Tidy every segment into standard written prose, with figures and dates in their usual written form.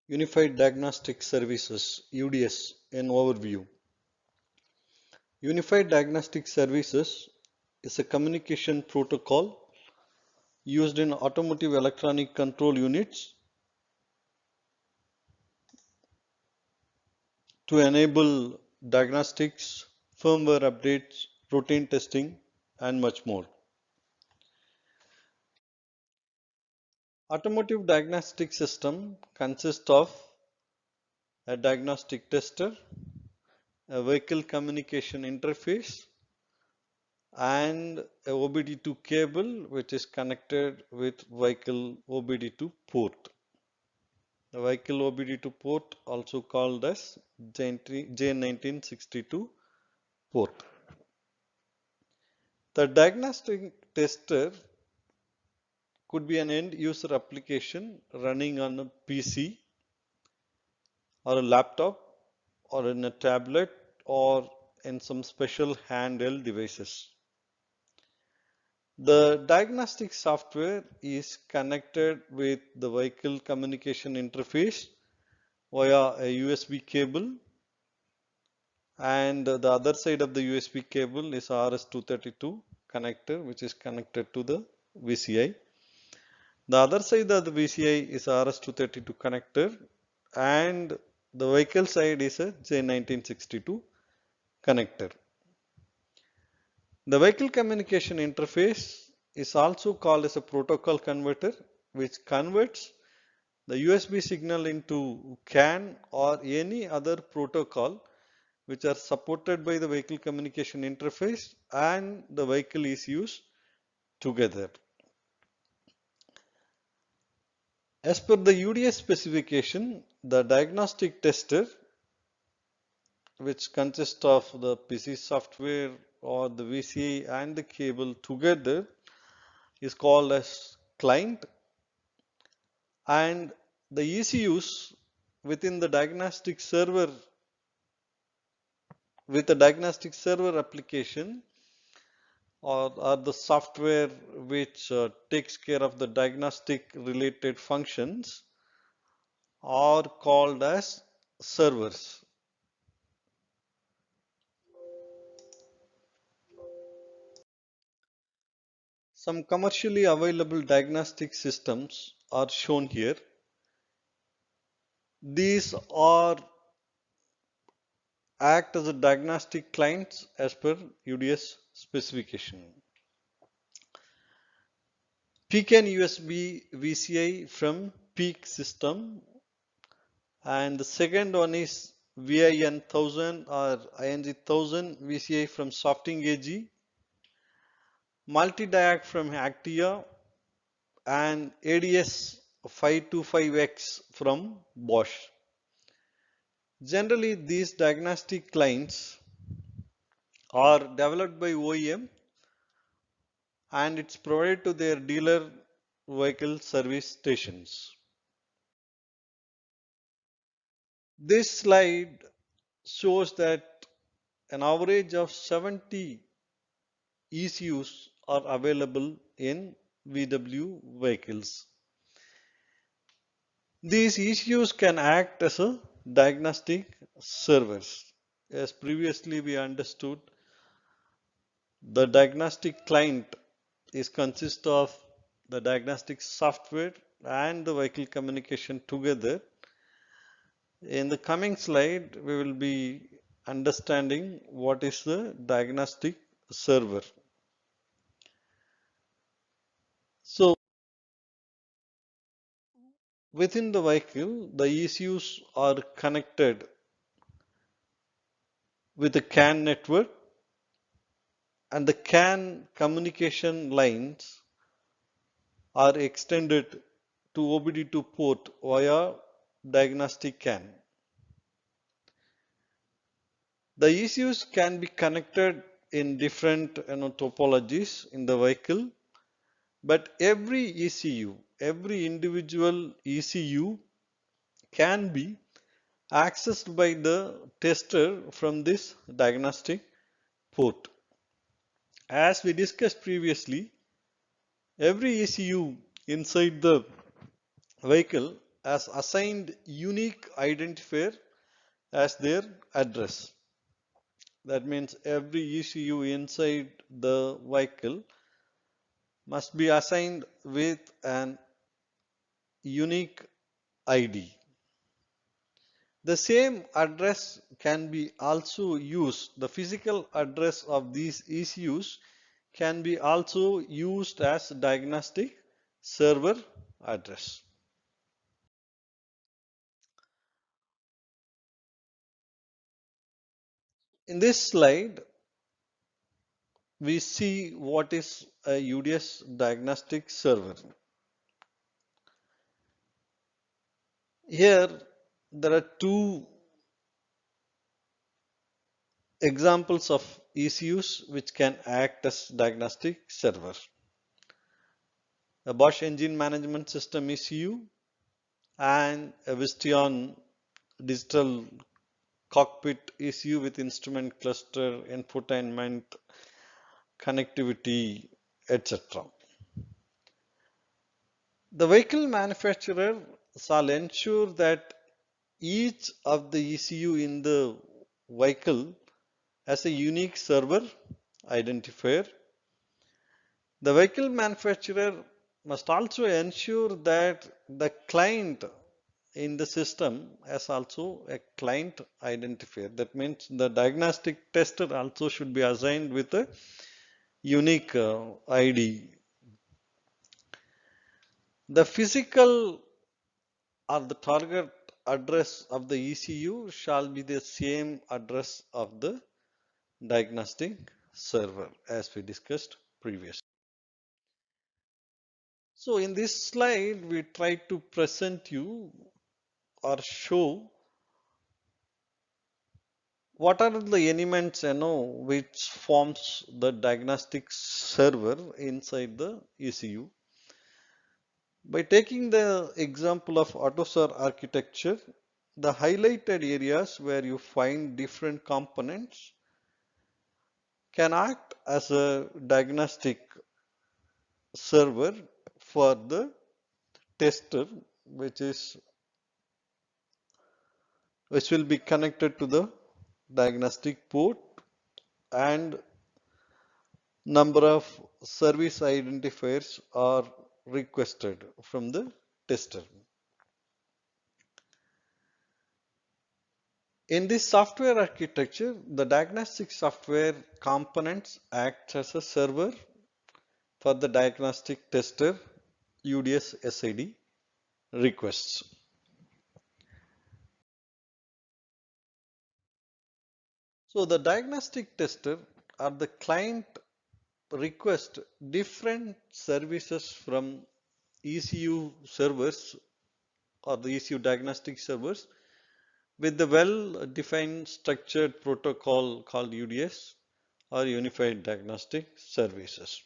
Unified Diagnostic Services UDS an overview. Unified Diagnostic Services is a communication protocol used in automotive electronic control units to enable diagnostics, firmware updates, routine testing, and much more. Automotive diagnostic system consists of a diagnostic tester, a vehicle communication interface, and a OBD2 cable which is connected with vehicle OBD2 port. The vehicle OBD2 port, also called as J1962 port. The diagnostic tester could be an end user application running on a PC or a laptop or in a tablet or in some special handheld devices. The diagnostic software is connected with the vehicle communication interface via a USB cable, and the other side of the USB cable is RS-232 connector which is connected to the VCI. The other side of the VCI is RS-232 connector, and the vehicle side is a J1962 connector. The vehicle communication interface is also called as a protocol converter, which converts the USB signal into CAN or any other protocol which are supported by the vehicle communication interface and the vehicle ECUs together. As per the UDS specification, the diagnostic tester, which consists of the PC software or the VCI and the cable together, is called as client, and the ECUs within the diagnostic server with the diagnostic server application or the software which takes care of the diagnostic related functions are called as servers. Some commercially available diagnostic systems are shown here. These are act as a diagnostic clients as per UDS specification. PCAN USB VCI from PEAK system, and the second one is VIN 1000 or ING 1000 VCI from Softing AG, multi-diag from Actia, and ADS 525X from Bosch. Generally, these diagnostic clients are developed by OEM and it's provided to their dealer vehicle service stations. This slide shows that an average of 70 ECUs are available in VW vehicles. These ECUs can act as a diagnostic servers. As previously we understood, the diagnostic client is consist of the diagnostic software and the vehicle communication together. In the coming slide, we will be understanding what is the diagnostic server. So, within the vehicle, the ECUs are connected with the CAN network, and the CAN communication lines are extended to OBD2 port via diagnostic CAN. The ECUs can be connected in different topologies in the vehicle, but every ECU, every individual ECU can be accessed by the tester from this diagnostic port. As we discussed previously, every ECU inside the vehicle has assigned unique identifier as their address. That means every ECU inside the vehicle must be assigned with an unique ID. The same address can be also used, the physical address of these ECUs can be also used as diagnostic server address. In this slide, we see what is a UDS diagnostic server. Here, there are two examples of ECUs which can act as diagnostic server. A Bosch engine management system ECU and a Visteon digital cockpit ECU with instrument cluster, infotainment, connectivity, etc. The vehicle manufacturer shall ensure that each of the ECU in the vehicle has a unique server identifier. The vehicle manufacturer must also ensure that the client in the system has also a client identifier. That means the diagnostic tester also should be assigned with a unique ID. The physical or the target address of the ECU shall be the same address of the diagnostic server as we discussed previously. So in this slide, we try to present you or show what are the elements which forms the diagnostic server inside the ECU. By taking the example of AUTOSAR architecture, the highlighted areas where you find different components can act as a diagnostic server for the tester which will be connected to the diagnostic port, and number of service identifiers are requested from the tester. In this software architecture, the diagnostic software components act as a server for the diagnostic tester UDS SID requests. So the diagnostic tester or the client request different services from ECU servers or the ECU diagnostic servers with the well-defined structured protocol called UDS or Unified Diagnostic Services.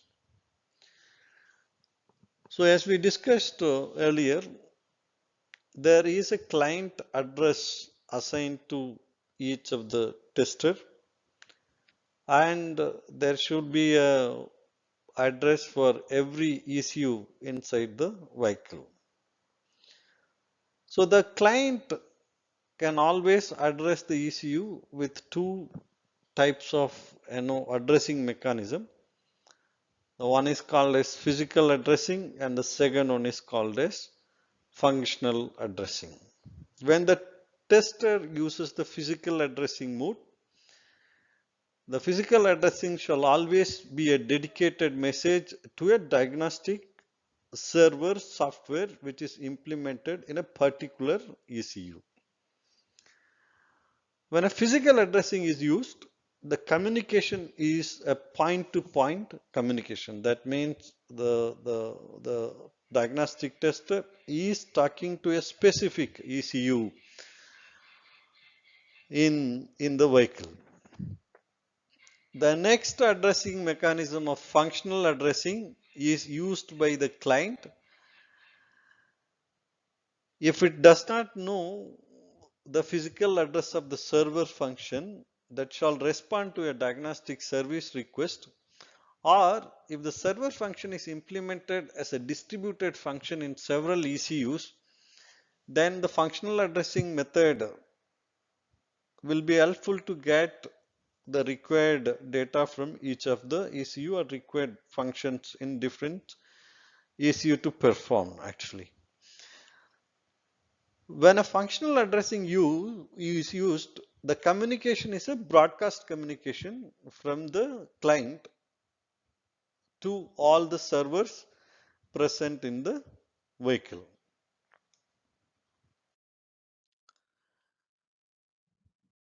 So as we discussed earlier, there is a client address assigned to each of the tester, and there should be a address for every ECU inside the vehicle. So the client can always address the ECU with two types of addressing mechanism. The one is called as physical addressing and the second one is called as functional addressing. When the tester uses the physical addressing mode, the physical addressing shall always be a dedicated message to a diagnostic server software which is implemented in a particular ECU. When a physical addressing is used, the communication is a point-to-point communication. That means the diagnostic tester is talking to a specific ECU in the vehicle. The next addressing mechanism of functional addressing is used by the client if it does not know the physical address of the server function that shall respond to a diagnostic service request, or if the server function is implemented as a distributed function in several ECUs, then the functional addressing method will be helpful to get the required data from each of the ECU or required functions in different ECU to perform actually. When a functional addressing is used, the communication is a broadcast communication from the client to all the servers present in the vehicle.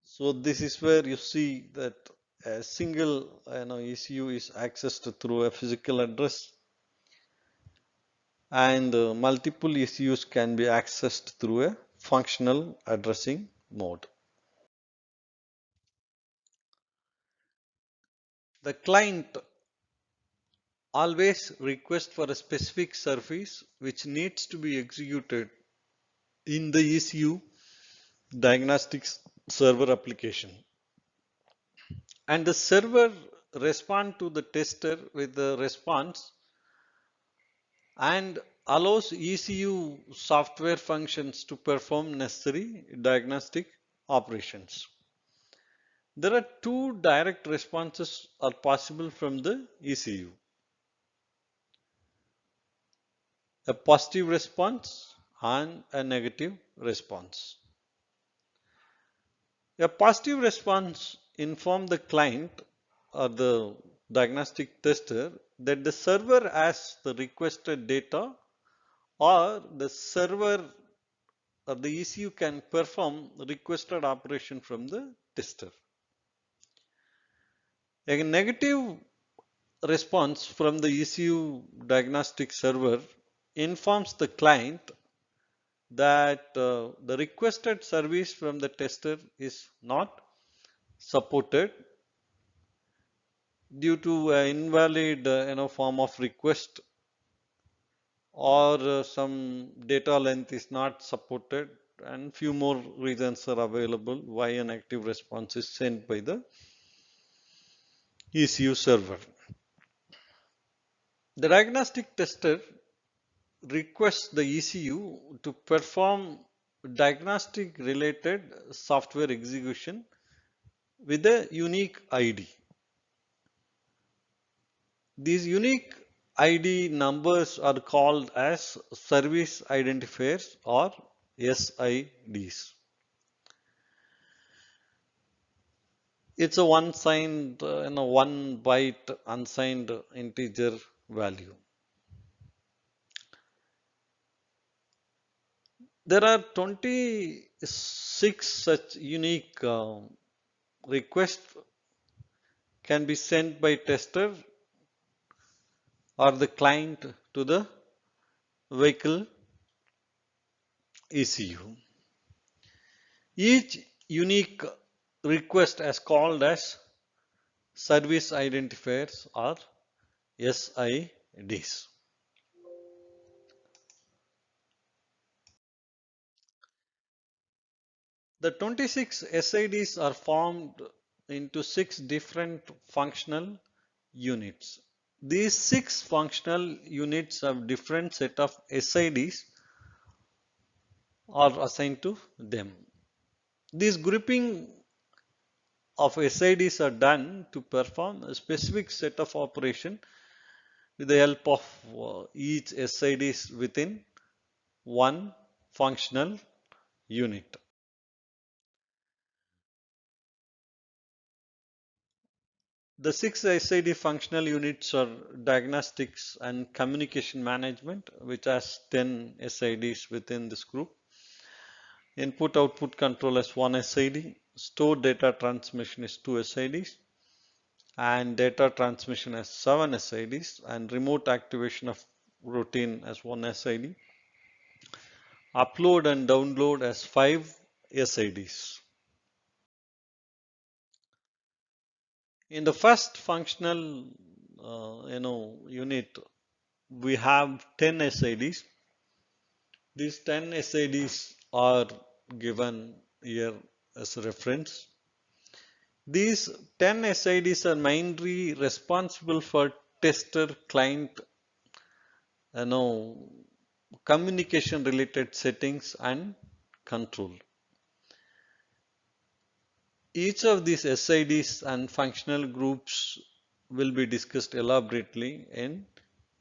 So this is where you see that a single ECU is accessed through a physical address, and multiple ECUs can be accessed through a functional addressing mode. The client always requests for a specific service which needs to be executed in the ECU diagnostics server application, and the server responds to the tester with the response and allows ECU software functions to perform necessary diagnostic operations. There are two direct responses are possible from the ECU: a positive response and a negative response. A positive response informs the client or the diagnostic tester that the server has the requested data, or the server or the ECU can perform requested operation from the tester. A negative response from the ECU diagnostic server informs the client that the requested service from the tester is not supported due to an invalid form of request, or some data length is not supported, and few more reasons are available why a negative response is sent by the ECU server. The diagnostic tester requests the ECU to perform diagnostic related software execution with a unique ID. These unique ID numbers are called as service identifiers or SIDs. It's a one signed, one byte unsigned integer value. There are 26 such unique requests can be sent by tester or the client to the vehicle ECU. Each unique request is called as service identifiers or SIDs. The 26 SIDs are formed into 6 different functional units. These 6 functional units have different set of SIDs are assigned to them. This grouping of SIDs are done to perform a specific set of operation with the help of each SIDs within one functional unit. The 6 SID functional units are Diagnostics and Communication Management, which has 10 SIDs within this group. Input Output Control has 1 SID. Store Data Transmission is 2 SIDs. And Data Transmission has 7 SIDs. And Remote Activation of Routine as 1 SID. Upload and Download as 5 SIDs. In the first functional unit, we have 10 SIDs. These 10 SIDs are given here as a reference. These 10 SIDs are mainly responsible for tester client communication related settings and control. Each of these SIDs and functional groups will be discussed elaborately in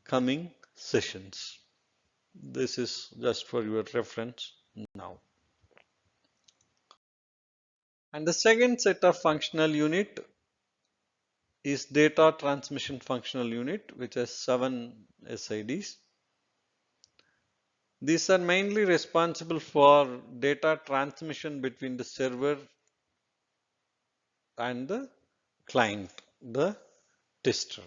coming sessions. This is just for your reference now. And the second set of functional unit is data transmission functional unit, which has 7 SIDs. These are mainly responsible for data transmission between the server and the client, the tester.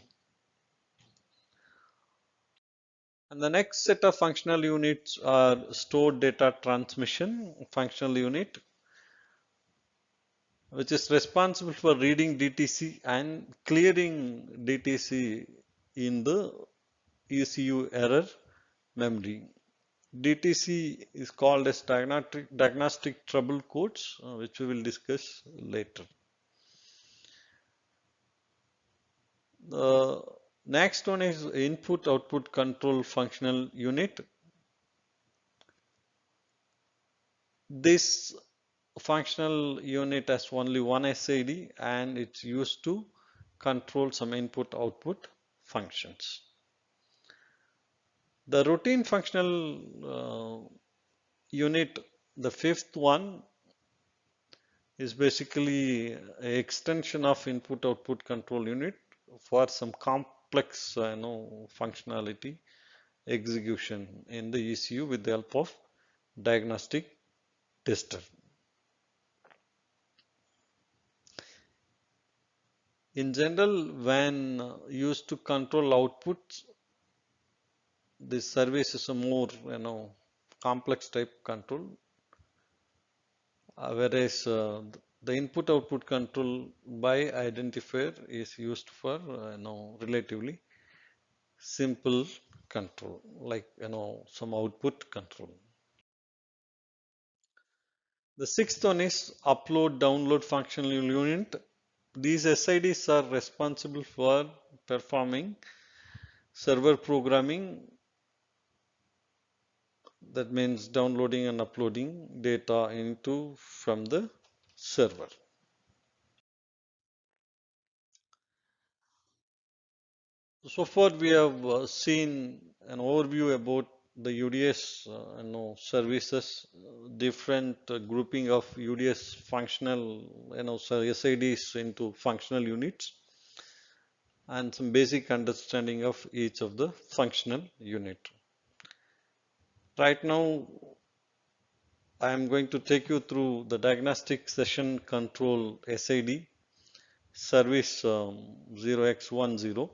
And the next set of functional units are stored data transmission functional unit, which is responsible for reading DTC and clearing DTC in the ECU error memory. DTC is called as diagnostic trouble codes, which we will discuss later. The next one is input output control functional unit. This functional unit has only one SID and it's used to control some input output functions. The routine functional unit, the fifth one, is basically an extension of input output control unit for some complex functionality execution in the ECU with the help of diagnostic tester. In general, when used to control outputs, this service is a more complex type control, whereas the input output control by identifier is used for relatively simple control, like some output control. The sixth one is upload download functional unit. These SIDs are responsible for performing server programming. That means downloading and uploading data from the server. So far we have seen an overview about the UDS services, different grouping of UDS functional SIDs into functional units, and some basic understanding of each of the functional unit. Right now I am going to take you through the Diagnostic Session Control SID service 0x10.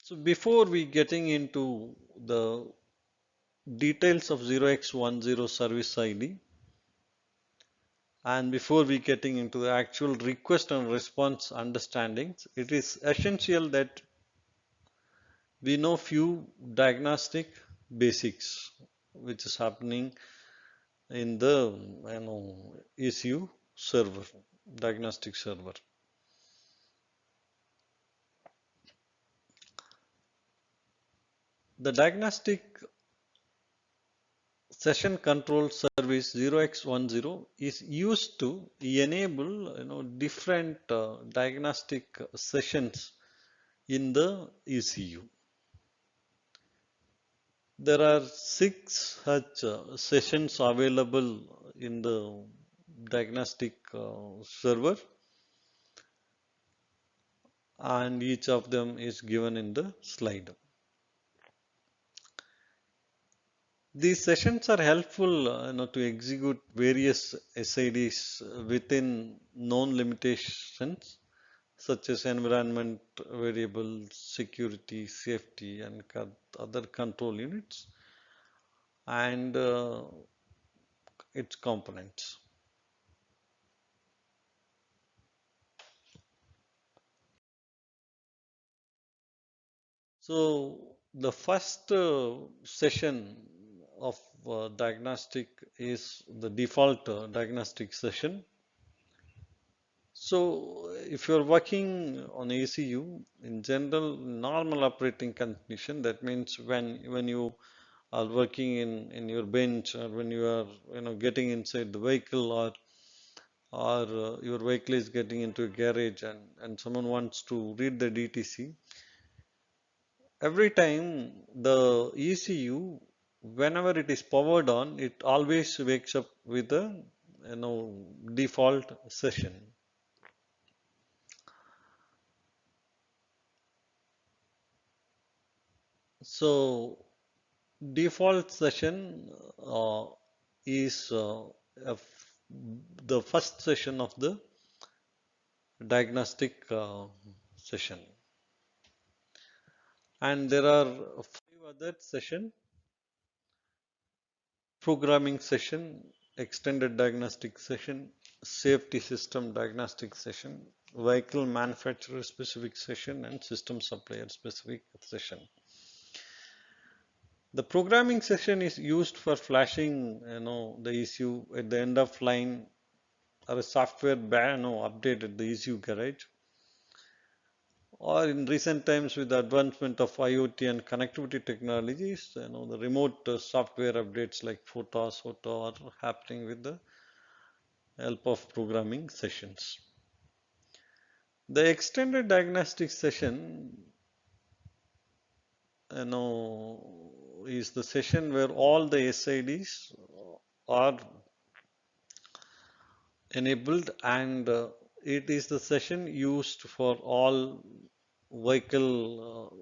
So before we getting into the details of 0x10 service ID, and before we getting into the actual request and response understandings, it is essential that we know few diagnostic basics which is happening in the ECU server, diagnostic server. The diagnostic session control service 0x10 is used to enable different diagnostic sessions in the ECU. There are 6 such sessions available in the diagnostic server, and each of them is given in the slide. These sessions are helpful to execute various SIDs within known limitations such as environment variables, security, safety, and other control units and its components. So the first session of diagnostic is the default diagnostic session. So if you're working on ECU, in general, normal operating condition, that means when you are working in your bench, or when you are getting inside the vehicle, or your vehicle is getting into a garage, and someone wants to read the DTC, every time the ECU, whenever it is powered on, it always wakes up with a default session. So default session is the first session of the diagnostic session, and there are 5 other sessions: programming session, extended diagnostic session, safety system diagnostic session, vehicle manufacturer specific session, and system supplier specific session. The programming session is used for flashing, the ECU at the end of line, or a software update at the ECU garage, or in recent times with the advancement of IoT and connectivity technologies, the remote software updates like FOTOS, AUTO are happening with the help of programming sessions. The extended diagnostic session, is the session where all the SIDs are enabled, and it is the session used for all vehicle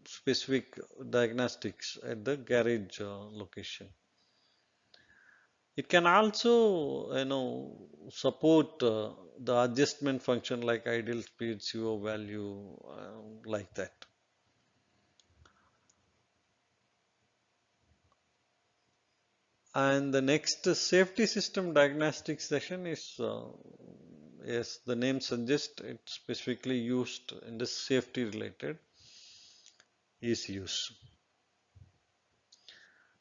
specific diagnostics at the garage location. It can also support the adjustment function like ideal speed, CO value, like that. And the next safety system diagnostic session is, as the name suggests, it's specifically used in the safety related ECUs.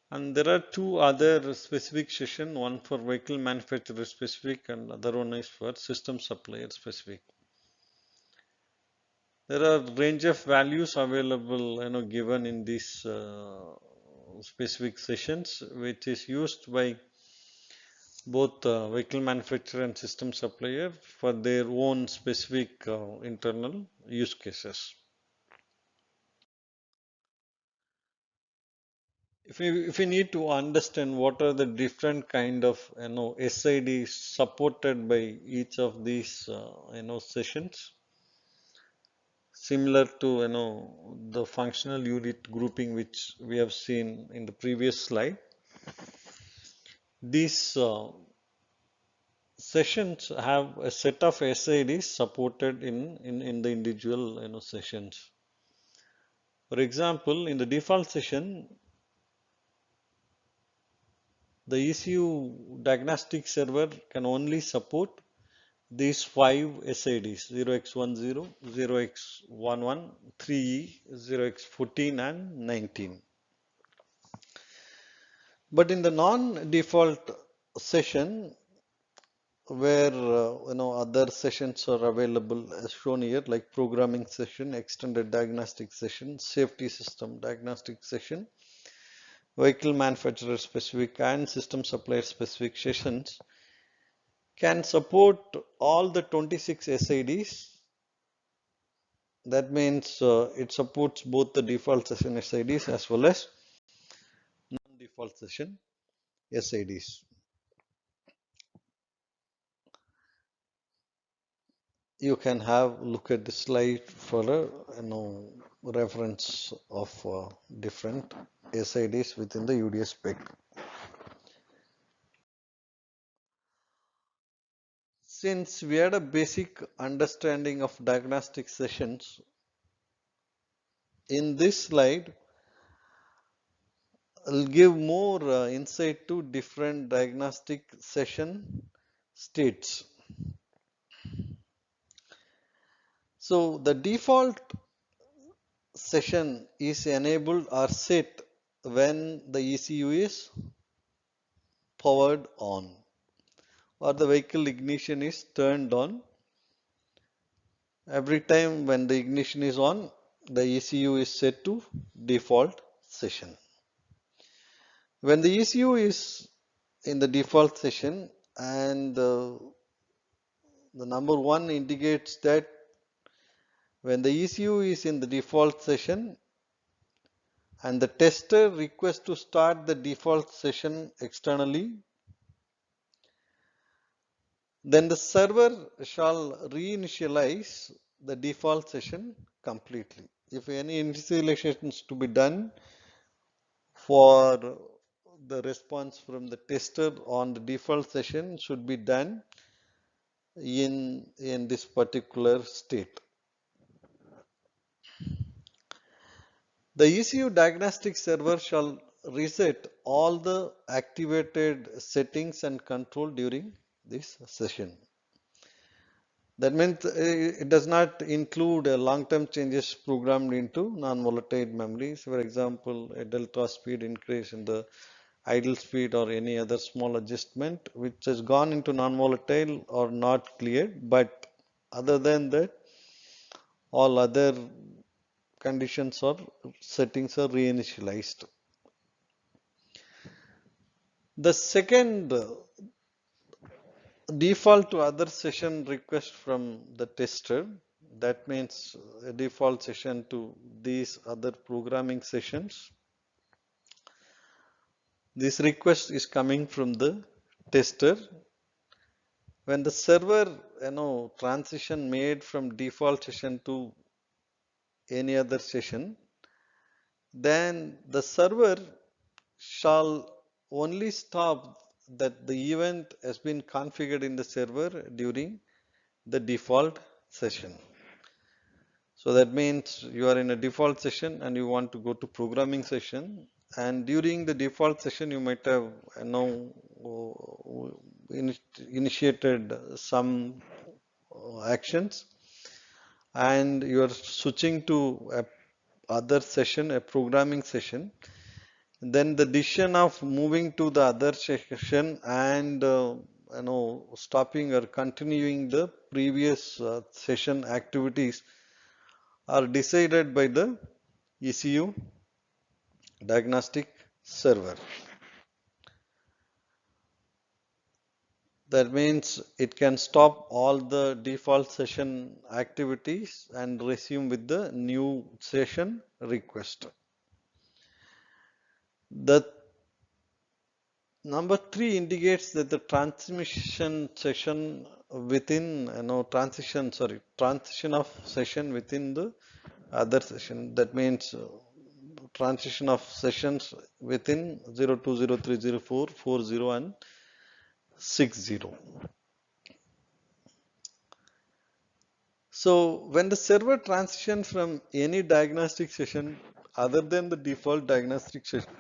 And there are 2 other specific sessions, one for vehicle manufacturer specific and other one is for system supplier specific. There are range of values available, given in these specific sessions, which is used by both vehicle manufacturer and system supplier for their own specific internal use cases. If we need to understand what are the different kind of SID supported by each of these sessions, similar to the functional unit grouping which we have seen in the previous slide, these sessions have a set of SIDs supported in the individual sessions. For example, in the default session, the ECU diagnostic server can only support these 5 SIDs: 0x10, 0x11, 3E, 0x14 and 19. But in the non-default session, where other sessions are available as shown here, like programming session, extended diagnostic session, safety system diagnostic session, vehicle manufacturer specific and system supplier specific sessions, can support all the 26 SIDs. That means it supports both the default session SIDs as well as non-default session SIDs. You can have look at the slide for a reference of different SIDs within the UDS spec. Since we had a basic understanding of diagnostic sessions, in this slide I'll give more insight to different diagnostic session states. So the default session is enabled or set when the ECU is powered on or the vehicle ignition is turned on Every time when the ignition is on, the ECU is set to default session. When the ECU is in the default session and the number 1 indicates that when the ECU is in the default session and the tester requests to start the default session externally, then the server shall reinitialize the default session completely. If any initialization is to be done for the response from the tester on the default session should be done in this particular state. The ECU diagnostic server shall reset all the activated settings and control during this session. That means it does not include long-term changes programmed into non-volatile memories. For example, a delta speed increase in the idle speed or any other small adjustment which has gone into non-volatile or not cleared. But other than that, all other conditions or settings are reinitialized. The second default to other session request from the tester, that means a default session to these other programming sessions. This request is coming from the tester. When the server transition made from default session to any other session, then the server shall only stop that the event has been configured in the server during the default session. So that means you are in a default session and you want to go to programming session, and during the default session you might have initiated some actions and you are switching to a other session, a programming session. Then the decision of moving to the other session and stopping or continuing the previous session activities are decided by the ECU diagnostic server. That means it can stop all the default session activities and resume with the new session request. The number 3 indicates that the transition of session within the other session. That means transition of sessions within 020304, 40 and 60. So when the server transitions from any diagnostic session other than the default diagnostic session,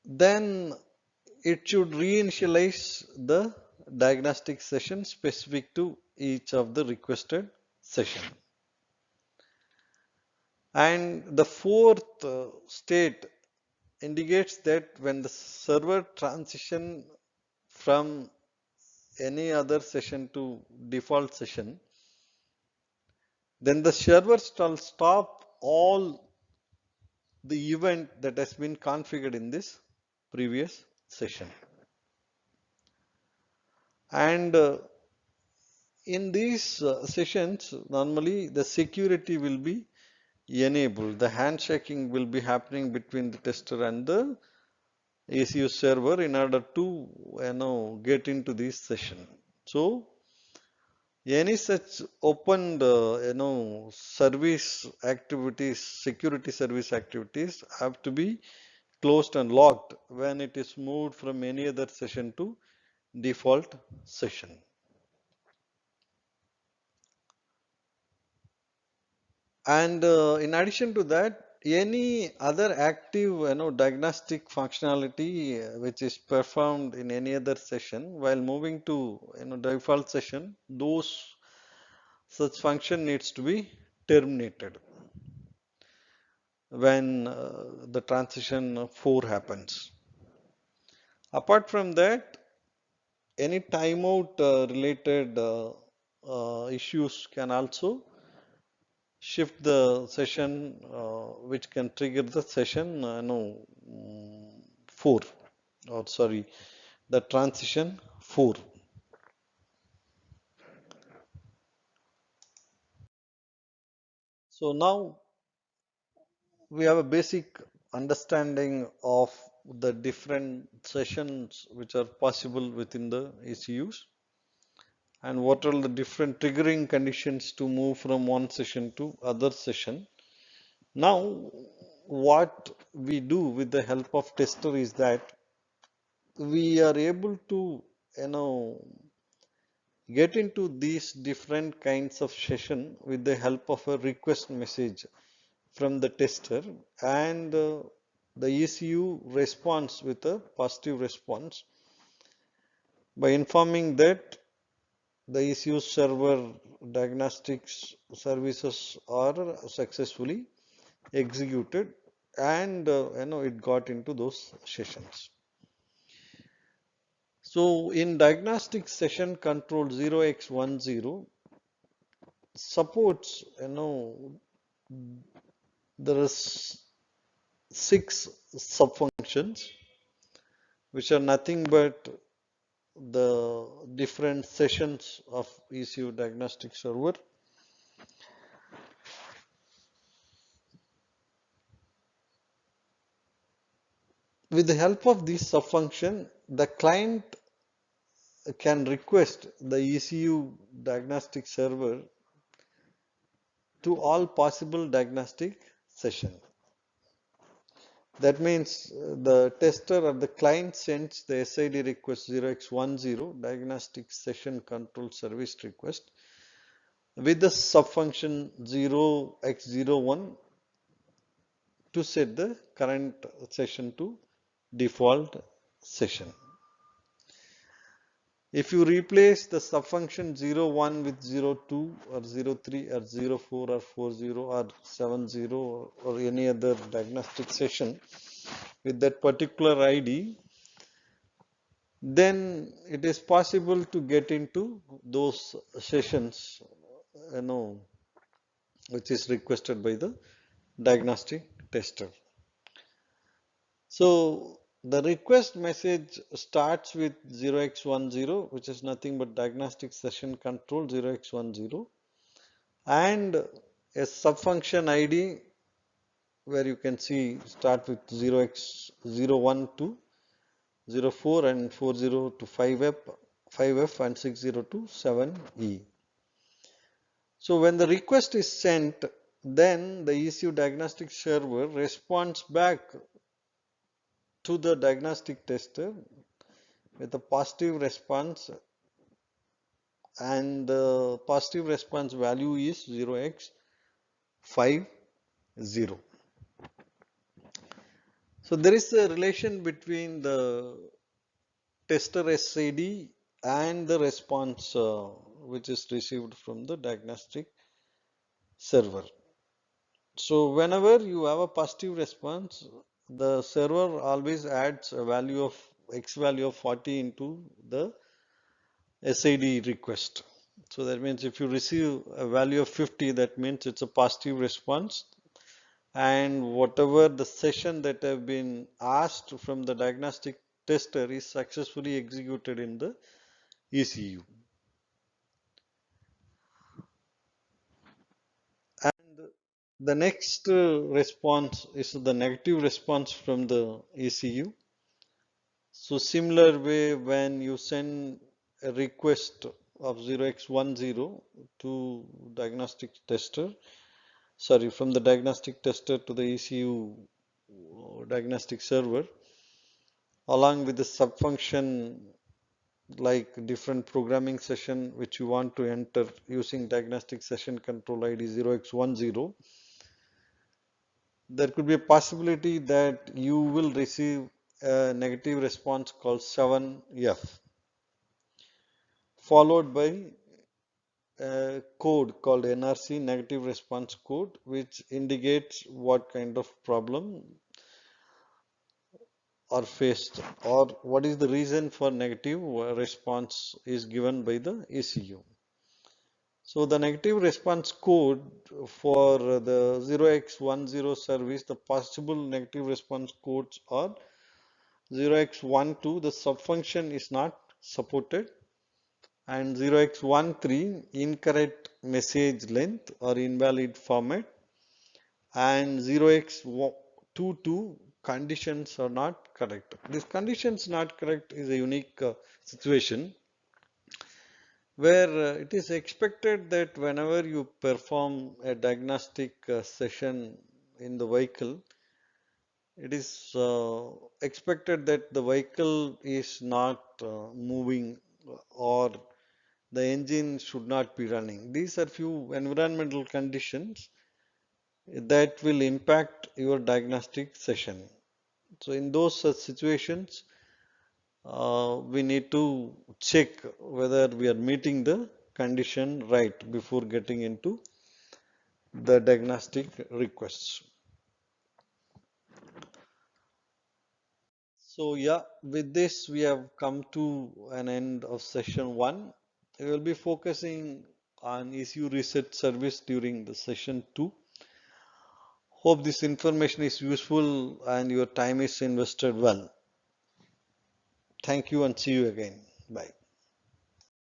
then it should reinitialize the diagnostic session specific to each of the requested session. And the fourth state indicates that when the server transition from any other session to default session, then the server shall stop all the event that has been configured in this previous session. And in these sessions, normally the security will be enabled. The handshaking will be happening between the tester and the ECU server in order to get into this session. So any such opened service activities, security service activities have to be closed and locked when it is moved from any other session to default session. And in addition to that, any other active diagnostic functionality which is performed in any other session while moving to default session, those such function needs to be terminated when the transition 4 happens. Apart from that, Any timeout related issues can also shift the session, which can trigger the session no, 4, or sorry, the transition 4. So now we have a basic understanding of the different sessions which are possible within the ECUs, and what are the different triggering conditions to move from one session to other session. Now, what we do with the help of tester is that we are able to, you know, get into these different kinds of session with the help of a request message from the tester, and the ECU responds with a positive response by informing that the ECU server diagnostics services are successfully executed, and it got into those sessions. So in diagnostic session control 0x10 supports, there is 6 subfunctions which are nothing but the different sessions of ECU diagnostic server. With the help of this subfunction, the client can request the ECU diagnostic server to all possible diagnostic session. That means the tester or the client sends the SID request 0x10 diagnostic session control service request with the subfunction 0x01 to set the current session to default session. If you replace the subfunction 01 with 02 or 03 or 04 or 40 or 70 or any other diagnostic session with that particular ID, then it is possible to get into those sessions, which is requested by the diagnostic tester. So the request message starts with 0x10, which is nothing but diagnostic session control 0x10, and a subfunction ID where you can see start with 0x01 to 04 and 40 to 5F and 60 to 7E. So when the request is sent, then the ECU diagnostic server responds back to the diagnostic tester with a positive response, and the positive response value is 0x50. So there is a relation between the tester SID and the response which is received from the diagnostic server. So whenever you have a positive response, the server always adds a value of X value of 40 into the SID request. So that means if you receive a value of 50, that means it's a positive response, and whatever the session that have been asked from the diagnostic tester is successfully executed in the ECU. And the next response is the negative response from the ECU. So similar way, when you send a request of 0x10 to diagnostic tester, sorry, from the diagnostic tester to the ECU diagnostic server, along with the subfunction like different programming session which you want to enter using diagnostic session control ID 0x10, there could be a possibility that you will receive a negative response called 7F, followed by a code called NRC, negative response code, which indicates what kind of problem are faced, or what is the reason for negative response is given by the ECU. So the negative response code for the 0x10 service, the possible negative response codes are 0x12, the subfunction is not supported, and 0x13, incorrect message length or invalid format, and 0x22, conditions are not correct. This conditions not correct is a unique situation where it is expected that whenever you perform a diagnostic session in the vehicle, it is expected that the vehicle is not moving, or the engine should not be running. These are few environmental conditions that will impact your diagnostic session. So in those situations, we need to check whether we are meeting the condition right before getting into the diagnostic requests. So yeah, with this we have come to an end of session 1. We will be focusing on ECU reset service during the session 2. Hope this information is useful and your time is invested well. Thank you and see you again. Bye.